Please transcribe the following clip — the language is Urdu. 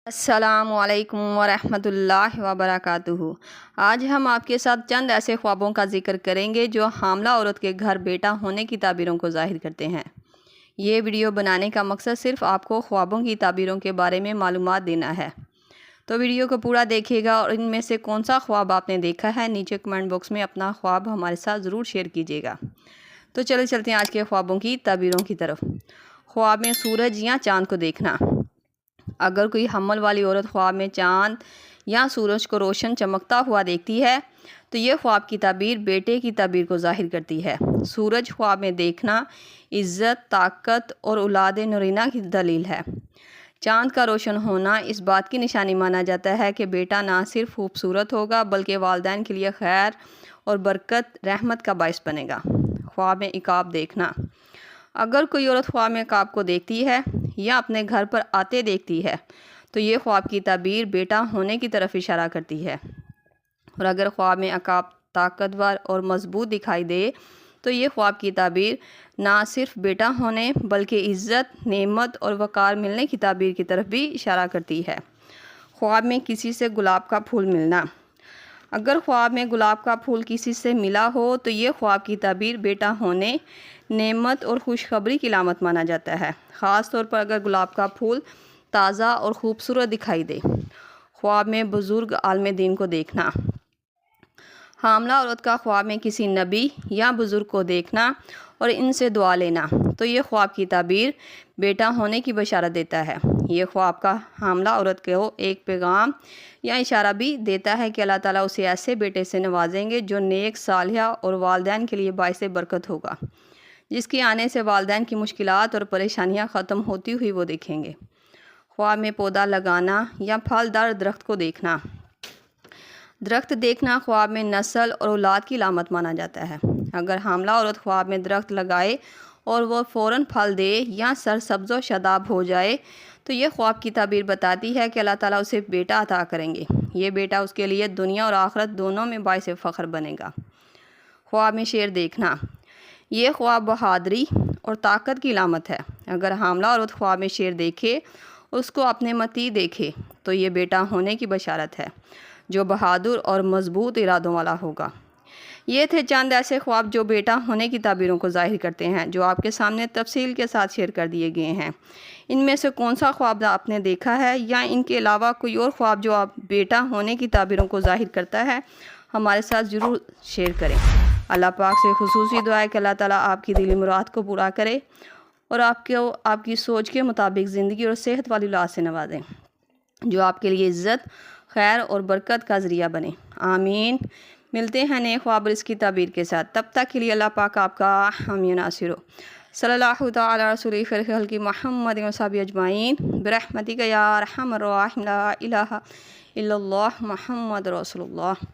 السلام علیکم ورحمۃ اللہ وبرکاتہ۔ آج ہم آپ کے ساتھ چند ایسے خوابوں کا ذکر کریں گے جو حاملہ عورت کے گھر بیٹا ہونے کی تعبیروں کو ظاہر کرتے ہیں۔ یہ ویڈیو بنانے کا مقصد صرف آپ کو خوابوں کی تعبیروں کے بارے میں معلومات دینا ہے، تو ویڈیو کو پورا دیکھیے گا اور ان میں سے کون سا خواب آپ نے دیکھا ہے نیچے کمنٹ باکس میں اپنا خواب ہمارے ساتھ ضرور شیئر کیجیے گا۔ تو چلتے ہیں آج کے خوابوں کی تعبیروں کی طرف۔ خواب میں سورج یا چاند کو دیکھنا۔ اگر کوئی حمل والی عورت خواب میں چاند یا سورج کو روشن چمکتا ہوا دیکھتی ہے تو یہ خواب کی تعبیر بیٹے کی تعبیر کو ظاہر کرتی ہے۔ سورج خواب میں دیکھنا عزت، طاقت اور اولاد نرینہ کی دلیل ہے۔ چاند کا روشن ہونا اس بات کی نشانی مانا جاتا ہے کہ بیٹا نہ صرف خوبصورت ہوگا بلکہ والدین کے لیے خیر اور برکت، رحمت کا باعث بنے گا۔ خواب میں عقاب دیکھنا۔ اگر کوئی عورت خواب میں عقاب کو دیکھتی ہے یا اپنے گھر پر آتے دیکھتی ہے تو یہ خواب کی تعبیر بیٹا ہونے کی طرف اشارہ کرتی ہے، اور اگر خواب میں عقاب طاقتور اور مضبوط دکھائی دے تو یہ خواب کی تعبیر نہ صرف بیٹا ہونے بلکہ عزت، نعمت اور وقار ملنے کی تعبیر کی طرف بھی اشارہ کرتی ہے۔ خواب میں کسی سے گلاب کا پھول ملنا۔ اگر خواب میں گلاب کا پھول کسی سے ملا ہو تو یہ خواب کی تعبیر بیٹا ہونے، نعمت اور خوشخبری کی علامت مانا جاتا ہے، خاص طور پر اگر گلاب کا پھول تازہ اور خوبصورت دکھائی دے۔ خواب میں بزرگ عالم دین کو دیکھنا۔ حاملہ عورت کا خواب میں کسی نبی یا بزرگ کو دیکھنا اور ان سے دعا لینا تو یہ خواب کی تعبیر بیٹا ہونے کی بشارت دیتا ہے۔ یہ خواب کا حاملہ عورت کو ایک پیغام یا اشارہ بھی دیتا ہے کہ اللہ تعالیٰ اسے ایسے بیٹے سے نوازیں گے جو نیک، صالحہ اور والدین کے لیے باعث برکت ہوگا، جس کے آنے سے والدین کی مشکلات اور پریشانیاں ختم ہوتی ہوئی وہ دیکھیں گے۔ خواب میں پودا لگانا یا پھل دار درخت کو دیکھنا۔ درخت دیکھنا خواب میں نسل اور اولاد کی علامت مانا جاتا ہے۔ اگر حاملہ عورت خواب میں درخت لگائے اور وہ فوراً پھل دے یا سرسبز و شاداب ہو جائے تو یہ خواب کی تعبیر بتاتی ہے کہ اللہ تعالیٰ اسے بیٹا عطا کریں گے۔ یہ بیٹا اس کے لیے دنیا اور آخرت دونوں میں باعث فخر بنے گا۔ خواب میں شیر دیکھنا۔ یہ خواب بہادری اور طاقت کی علامت ہے۔ اگر حاملہ عورت خواب میں شیر دیکھے، اس کو اپنے متی دیکھے تو یہ بیٹا ہونے کی بشارت ہے جو بہادر اور مضبوط ارادوں والا ہوگا۔ یہ تھے چند ایسے خواب جو بیٹا ہونے کی تعبیروں کو ظاہر کرتے ہیں، جو آپ کے سامنے تفصیل کے ساتھ شیئر کر دیے گئے ہیں۔ ان میں سے کون سا خواب آپ نے دیکھا ہے یا ان کے علاوہ کوئی اور خواب جو آپ بیٹا ہونے کی تعبیروں کو ظاہر کرتا ہے، ہمارے ساتھ ضرور شیئر کریں۔ اللہ پاک سے خصوصی دعا ہے کہ اللہ تعالیٰ آپ کی دلی مراد کو پورا کرے اور آپ کی سوچ کے مطابق زندگی اور صحت والی اولاد سے نوازیں جو آپ کے لیے عزت، خیر اور برکت کا ذریعہ بنے۔ آمین۔ ملتے ہیں نئے خواب اور اس کی تعبیر کے ساتھ، تب تک کے لیے اللہ پاک آپ کا حامی و ناصر ہو۔ صلی اللہ تعالی رسول خیر خلق محمد و صحابہ اجمعین برحمتک یا ارحم الراحمین، لا الہ الا اللہ محمد رسول اللہ۔